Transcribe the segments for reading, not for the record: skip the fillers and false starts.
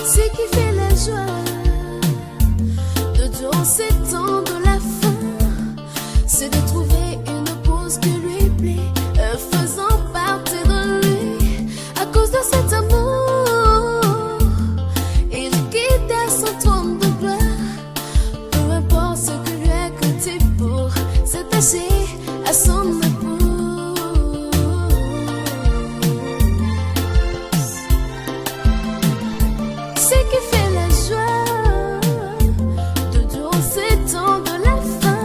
Ce qui fait la joie de Dieu en ces temps de la fin, c'est de trouver une pause qui lui plaît, faisant partie de lui. À cause de cet amour, il quitte son trône de gloire. Peu importe ce que lui a coûté pour s'attacher à son épouse. Ce qui fait la joie de Dieu en ces temps de la fin,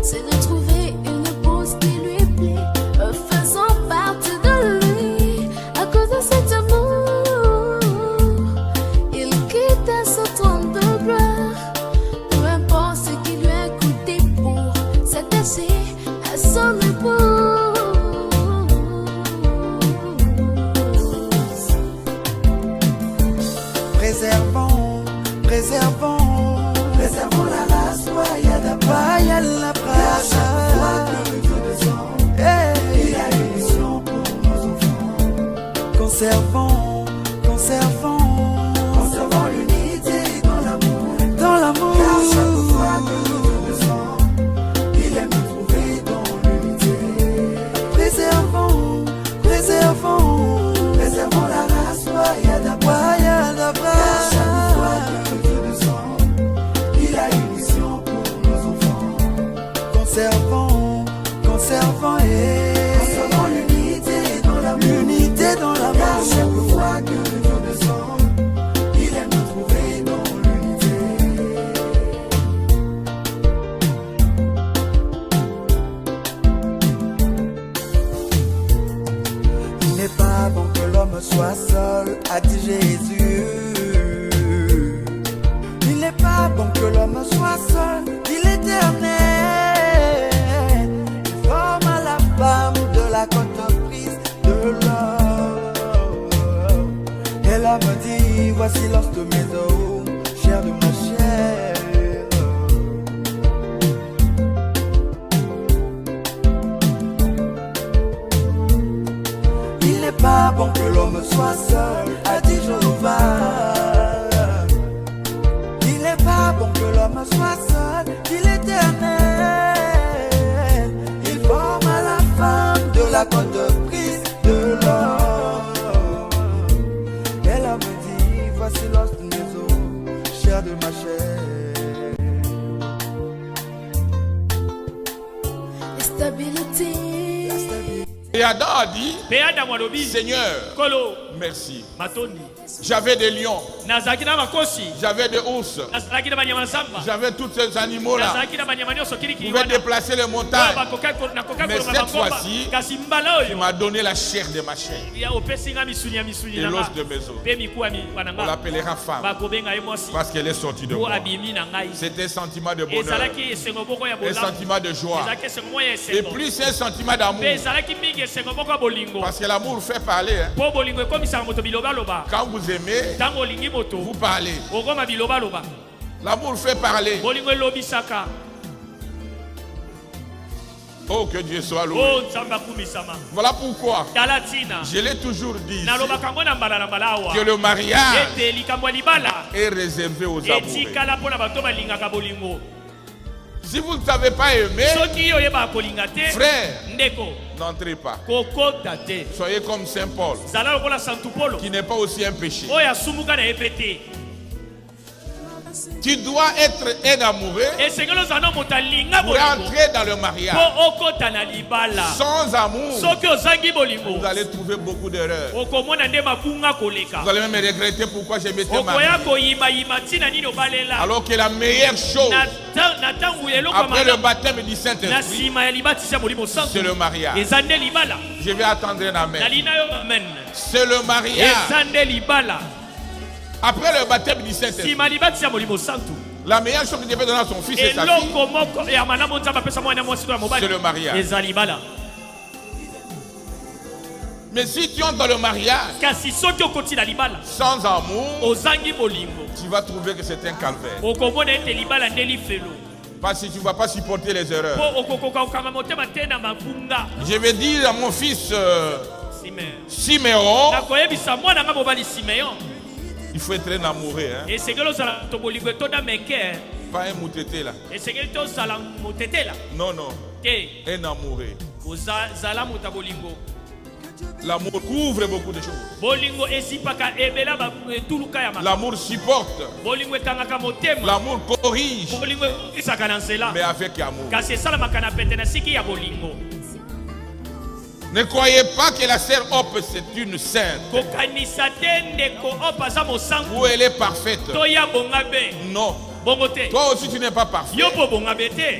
c'est de trouver une pause qui lui plaît, faisant partie de lui. À cause de cet amour, il quitte son trône de gloire. Peu importe ce qui lui a coûté pour s'attacher à son épouse. Préservons, préservons, préservons la race Wayada Bayala Praja. Il y a une mission pour nos enfants. Conservons, conservons, conservons l'unité dans l'amour. Dans l'amour. Car chaque fois que nous te besoin, il aime nous trouver dans l'unité. Préservons, préservons, préservons la race Wayada Bayala Praja. Conservons, conservons conservons l'unité dans l'amour. L'unité dans l'amour. Car chaque fois que nous besoin, il aime nous trouver dans l'unité. Il n'est pas bon que l'homme soit seul, a dit Jésus. Il n'est pas bon que l'homme soit seul, dit l'Éternel. Il forme à la femme de la entreprise de l'homme. Et l'homme dit, voici l'os de mes os, chair de ma chair. Il n'est pas bon que l'homme soit seul, a dit Jéhovah. Il n'est pas bon que l'homme soit seul, dit l'Éternel. Il forme à la femme de la entreprise de l'homme. Et l'homme dit, voici l'os de mes os, chair de ma chair. La stabilité. Et Adam a dit, Seigneur, merci. J'avais des lions, j'avais des ours, j'avais tous ces animaux-là. Je pouvais déplacer les montagnes. Mais cette fois-ci, tu m'as donné la chair de ma chair et l'os de mes os. On l'appellera femme parce qu'elle est sortie de moi. C'était un sentiment de bonheur, un sentiment de joie, et plus un sentiment d'amour. Parce que l'amour fait parler. Quand vous aimez, vous parlez. L'amour fait parler. Oh, que Dieu soit loué. Voilà pourquoi je l'ai toujours dit ici, que le mariage est réservé aux amoureux. Si vous ne savez pas aimer, frère, n'entrez pas. Soyez comme Saint Paul, qui n'est pas aussi un péché. Tu dois être un amoureux pour entrer dans le mariage. Sans amour, vous allez trouver beaucoup d'erreurs. Vous allez même regretter pourquoi je m'étais marié. Alors que la meilleure chose après le baptême du Saint-Esprit, c'est le mariage. Je vais attendre un amen. C'est le mariage. Après le baptême du Saint-Esprit, la meilleure chose qu'il devait donner à son fils et sa fille, c'est le mariage. Mais si tu entres dans le mariage sans amour, tu vas trouver que c'est un calvaire. Parce que tu ne vas pas supporter les erreurs. Je vais dire à mon fils Siméon, Il faut être un amoureux. Hein? Pas un moutété là. Non, non. Un amoureux. L'amour couvre beaucoup de choses. L'amour supporte. L'amour corrige. Mais avec amour. Ne croyez pas que la sœur Hope c'est une sainte. Ou elle est parfaite. Non. Toi aussi tu n'es pas parfait.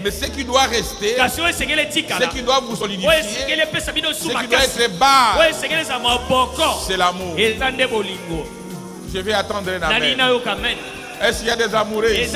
Mais ce qui doit rester, ce qui doit vous solidifier, ce qui doit être bas, c'est l'amour. Je vais attendre un amen. Est-ce qu'il y a des amoureux ici?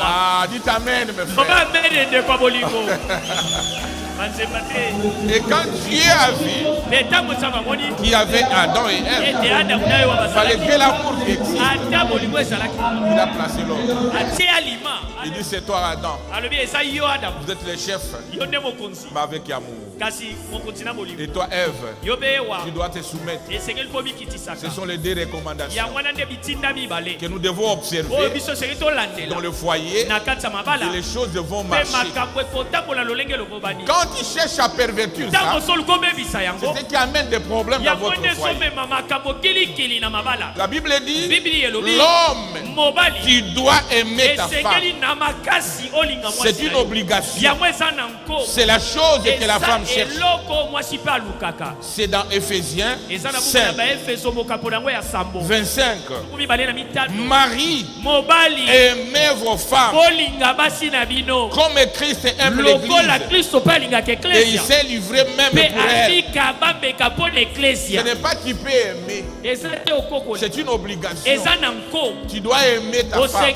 Ah, dites amen mes frères. Et quand Dieu a vu qu'il y avait Adam et Ève, il fallait que l'amour existe. Il a placé l'homme. Il dit c'est toi Adam. Vous êtes le chef, mais avec amour. Et toi Ève, tu dois te soumettre. Ce sont les deux recommandations que nous devons observer dans le foyer et les choses vont marcher. Quand ils cherchent à pervertir ça, c'est ce qui amène des problèmes dans votre foyer. La Bible dit, l'homme, tu dois aimer ta femme. C'est une obligation. C'est la chose que la femme cherche. C'est dans Éphésiens 5, 25. Marie, aimez vos femmes comme Christ aime l'Église. Et il s'est livré même pour elle. Ce n'est pas tu peux aimer. C'est une obligation. Tu dois aimer ta femme.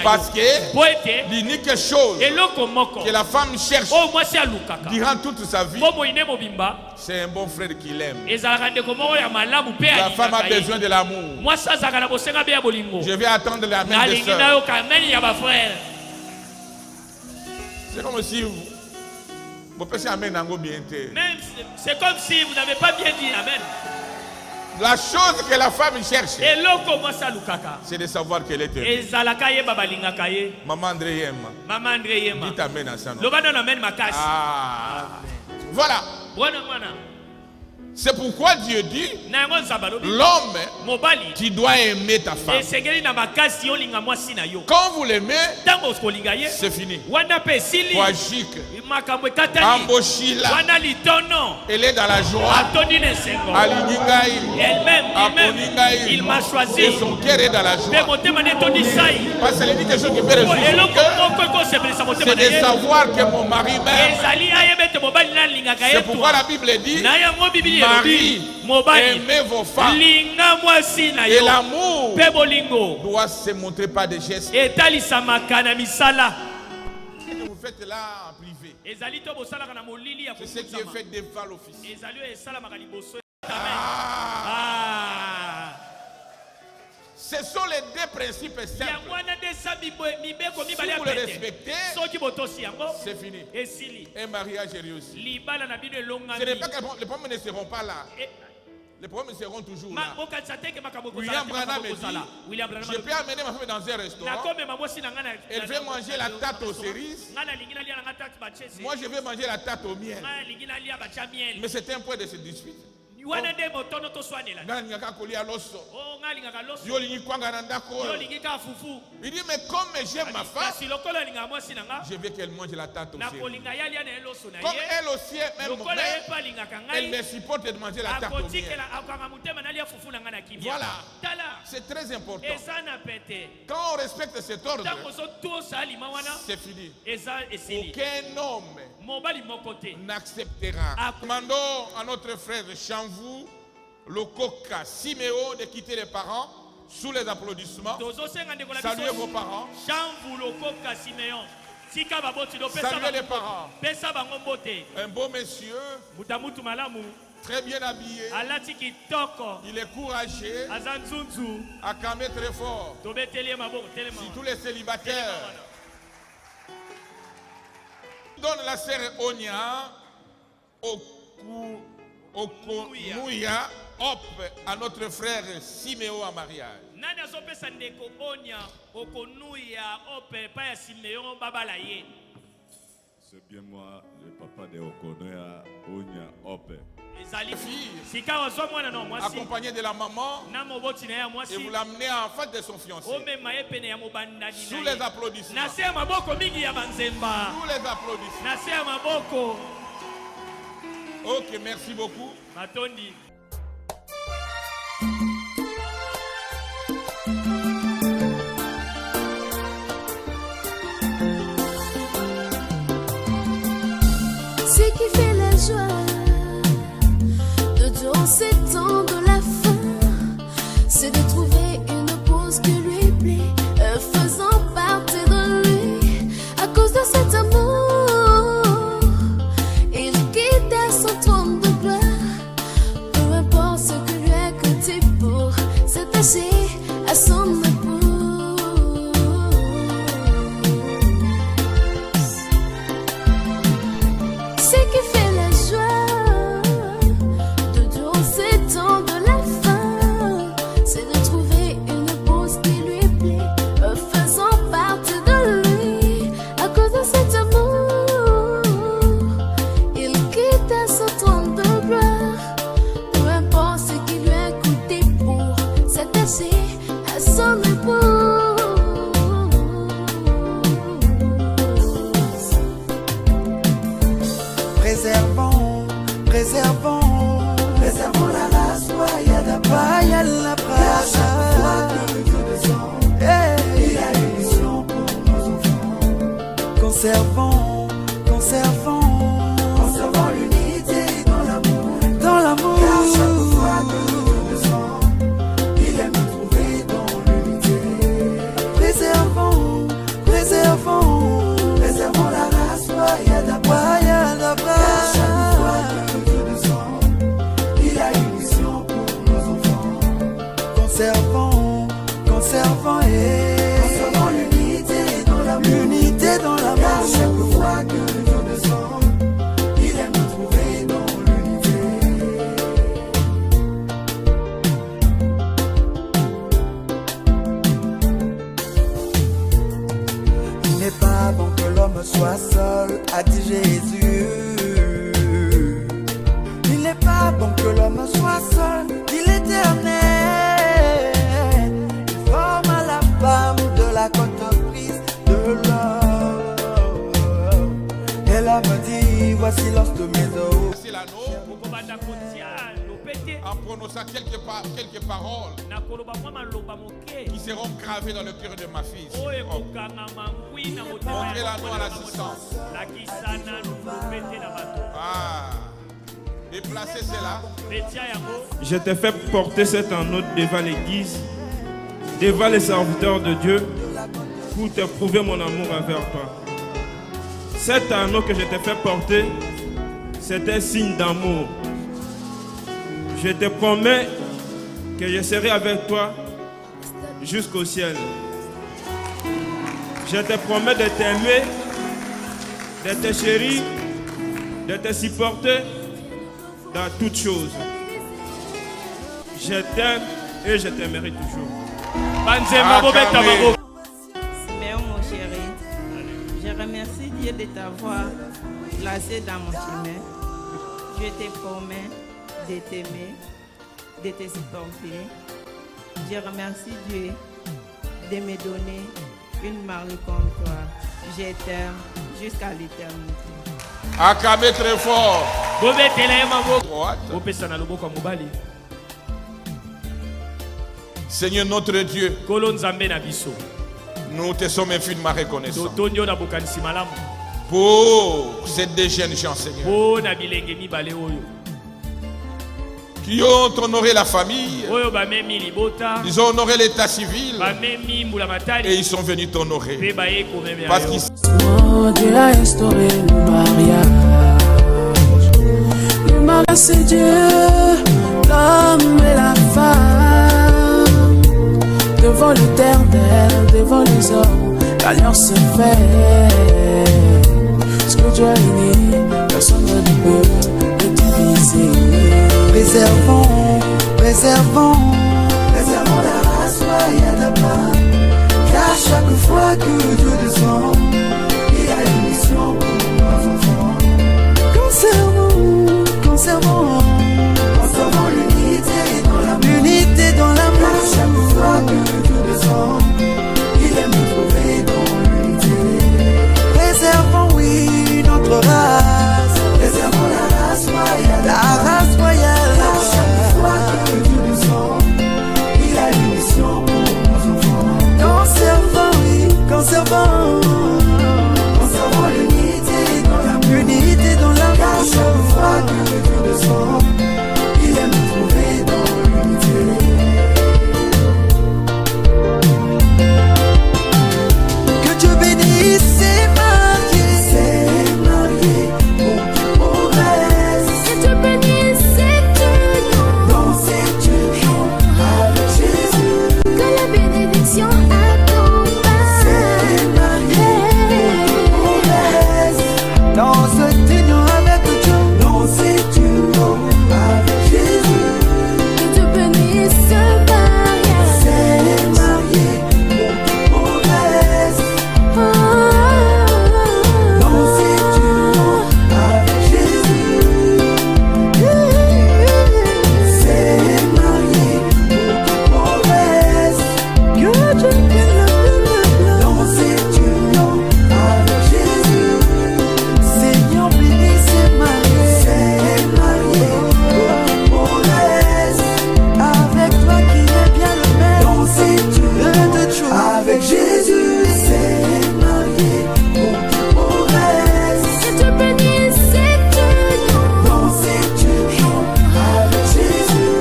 Parce que l'unique chose que la femme cherche durant toute sa vie, c'est un bon frère qui l'aime. La femme a besoin de l'amour. Je vais attendre la main des sœurs. C'est comme si c'est comme si vous n'avez pas bien dit amen. La chose que la femme cherche, c'est de savoir qu'elle est aimée. Maman André dites amen à ça. Ah. Voilà. C'est pourquoi Dieu dit, l'homme, tu dois aimer ta femme. Quand vous l'aimez, c'est fini. Wajik, Amboshila, elle est dans la joie. Il m'a choisi. Et son cœur est dans la joie. Parce que l'unique chose qui peut résoudre son cœur, c'est de savoir que mon mari m'aime. C'est pourquoi la Bible dit, Marie, aimez vos femmes. Et l'amour doit se montrer par des gestes. Ce que vous faites là en privé, c'est ce qui est fait devant l'office. Ce sont les deux principes simples. Si vous les respectez, c'est fini. Un mariage est réussi. Ce n'est pas que les problèmes ne seront pas là. Les problèmes seront toujours là. William Branham me dit, je peux amener ma femme dans un restaurant. Elle veut manger la tarte aux cerises. Moi, je vais manger la tarte au miel. Mais c'est un point de se dispute. Il dit, mais comme j'aime ma femme, je veux qu'elle mange la tarte aussi. Comme elle aussi aime mon mère, elle me supporte de manger la tarte au miel. Voilà, c'est très important. Quand on respecte cet ordre, c'est fini. Aucun homme n'acceptera. Demandons à notre frère Chanvou, le coca Siméo, de quitter les parents sous les applaudissements. Saluez vos parents. Saluez les parents. Un beau monsieur, très bien habillé. Il est courageux. Acclamé très fort. Si tous les célibataires donne la sœur Onia Okunouya Hop à notre frère Siméon en mariage. C'est bien moi, le papa de Okonoya, Onya Ope. Accompagné de la maman, et vous l'amenez en face de son fiancé. Sous les applaudissements. Sous les applaudissements. Ok, merci beaucoup. Ce qui fait la joie de durant ces temps de la fin, c'est de trouver une pause qui lui plaît, faisant partie de lui. À cause de cet amour, il quitte son trône de gloire. Peu importe ce que lui a coûté pour s'attacher à son épouse. Ce qui fait la joie de durant ces temps de la fin, c'est de trouver une pause qui lui plaît, faisant partie de lui. À cause de cet amour, il quitte son trône de gloire. Peu importe ce qui lui a coûté pour s'attacher à son épouse. Préservons, préservons, préservons la race, Bayala Bracha. Il y a une mission pour nos enfants. Conservons, conservons, conservons l'unité dans l'amour, dans l'amour. Car chaque fois que nous descend, il aime nous trouver dans l'unité. Préservons, préservons, préservons la race, Bayala Bracha. Conservons, conservons l'unité dans l'amour. L'unité dans l'amour. Car chaque fois que Dieu descend, il aime nous trouver dans l'unité. Il n'est pas bon que l'homme soit seul, a dit Jésus. Il n'est pas bon que l'homme soit seul, dit l'Éternel. Il forme à la femme de la contemplice de l'homme. Et l'homme dit, voici l'os de mes os. C'est l'anneau. En prononçant quelques paroles qui seront gravées dans le cœur de ma fille. Montrez l'anneau à l'assistance. Ah. Déplacez cela. Je t'ai fait porter cet anneau devant l'église, devant les serviteurs de Dieu, pour te prouver mon amour envers toi. Cet anneau que je t'ai fait porter, c'est un signe d'amour. Je te promets que je serai avec toi jusqu'au ciel. Je te promets de t'aimer, de te chérir, de te supporter dans toutes choses. Je t'aime et je t'aimerai toujours. Siméon, mon chéri, je remercie Dieu de t'avoir placé dans mon chemin. Je te promets de t'aimer, de te supporter. Je remercie Dieu de me donner une mari comme toi. Je t'aime jusqu'à l'éternité. Acclamez très fort. Seigneur notre Dieu, nous te sommes infiniment reconnaissants pour ces deux jeunes gens, Seigneur, qui ont honoré la famille, ils ont honoré l'état civil et ils sont venus t'honorer. Parce qu'ils Dieu a instauré le mariage. Le mariage c'est Dieu, l'homme et la femme. Devant l'Éternel, devant les hommes, l'alliance se fait. Ce que Dieu a uni, personne ne peut le diviser. Préservons, Conservons la race royale d'Abraham, car chaque fois que Dieu descend, il a une mission pour nos enfants. Conservons l'unité dans l'amour. Car chaque fois que Dieu descend, il aime nous trouver dans l'unité. Préservons, oui, notre race. Préservons la race royale. Car chaque fois que Dieu descend, il a une mission pour nos enfants. Conservons, oui, conservons l'unité dans l'amour. Car chaque fois que Dieu descend, il aime nous trouver dans l'unité. Que Dieu bénisse ces mariés, pour qu'ils progressent. Que Dieu bénisse cette union, Dans cette union avec Jésus. que la bénédiction accompagne. Ces mariés progressent. Dans cette union avec Dieu. Dans cette union avec Jésus. Que Dieu bénisse ce mariage. Ces mariés pour qu'ils progressent. Dans cette union avec Jésus. Ces mariés pour qu'ils progressent. Dans cette union avec Jésus. Seigneur bénis ces mariés. Ces mariés pour qu'ils progressent. Avec toi qui est bien le Père. Dans cette union avec Jésus. Ces mariés pour qu'ils progressent. Que Dieu bénisse cette union, Dans cette union avec Jésus.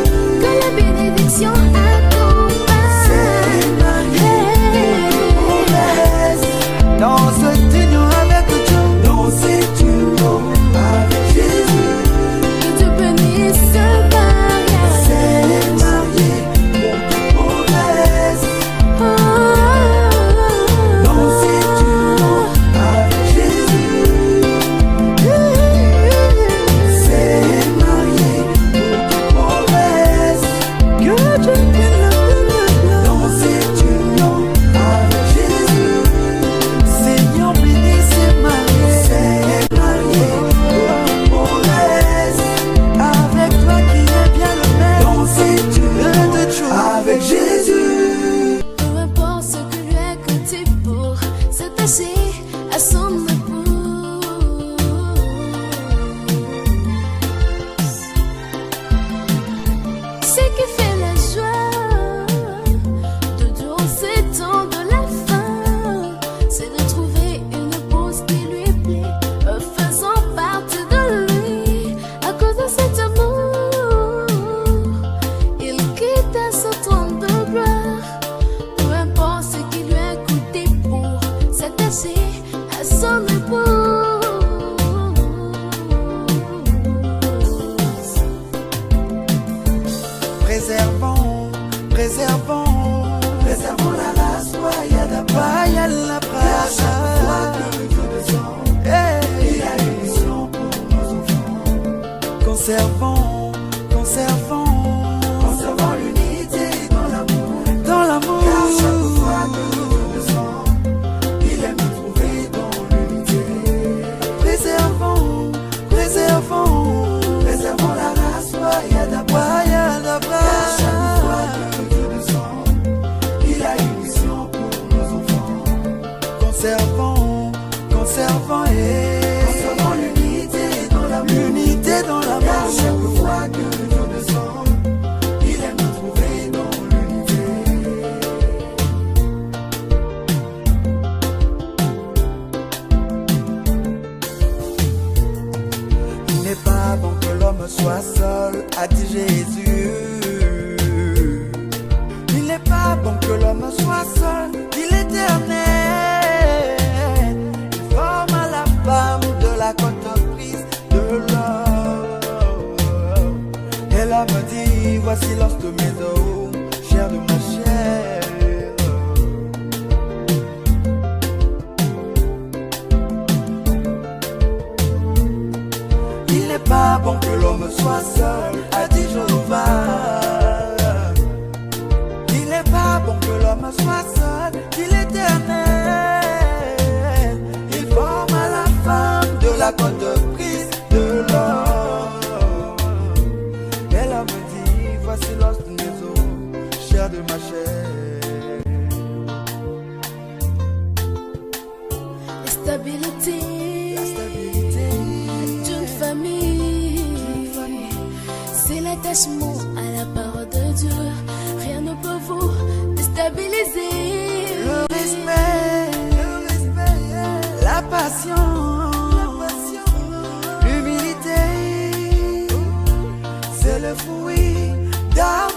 que la bénédiction accompagne. Ces mariés progressent. Dans cette union avec Dieu. Dans cette union avec Jésus. Que Dieu bénisse ce mariage. Ces mariés pour qu'ils progressent. Dans cette union avec Jésus. Ces mariés pour qu'ils progressent. Dans cette union avec Jésus. Seigneur bénis ces mariés. Ces mariés pour qu'ils progressent. Avec toi qui est bien le Père. Dans cette union avec Jésus. Peu importe ce que lui a coûté pour s'attacher à son épouse. Ce qui fait la joie de durant ces temps de la fin, c'est de trouver une épouse qui lui plaît, faisant partie de lui. À cause de cet amour, il quitta son trône de gloire. Peu importe ce qui lui a coûté pour s'attacher à son épouse. Préservons la race royale d'Abraham. Car chaque fois que Dieu descend, il a une mission pour nos enfants. Conservons l'unité dans l'amour. Car chaque fois que Dieu descend, il aime nous trouver dans l'unité. Préservons la race royale d'Abraham. Car chaque fois que Dieu descend, il a une mission pour nos enfants. Conservons l'unité dans l'amour. Car chaque fois que Dieu descend, il aime nous trouver dans l'unité. Il n'est pas bon que l'homme soit seul, a dit Jésus. Il n'est pas bon que l'homme soit seul, dit l'Éternel. Il forme à la femme de la côte prise de l'homme. Et l'homme dit, voici l'os de mes os, chair de ma chair. Il n'est pas bon que l'homme soit seul, a dit Jéhovah. de ma chair. La stabilité d'une famille, c'est l'attachement à la parole de Dieu. Rien ne peut vous déstabiliser. Le respect, la passion, l'humilité, c'est le fruit d'un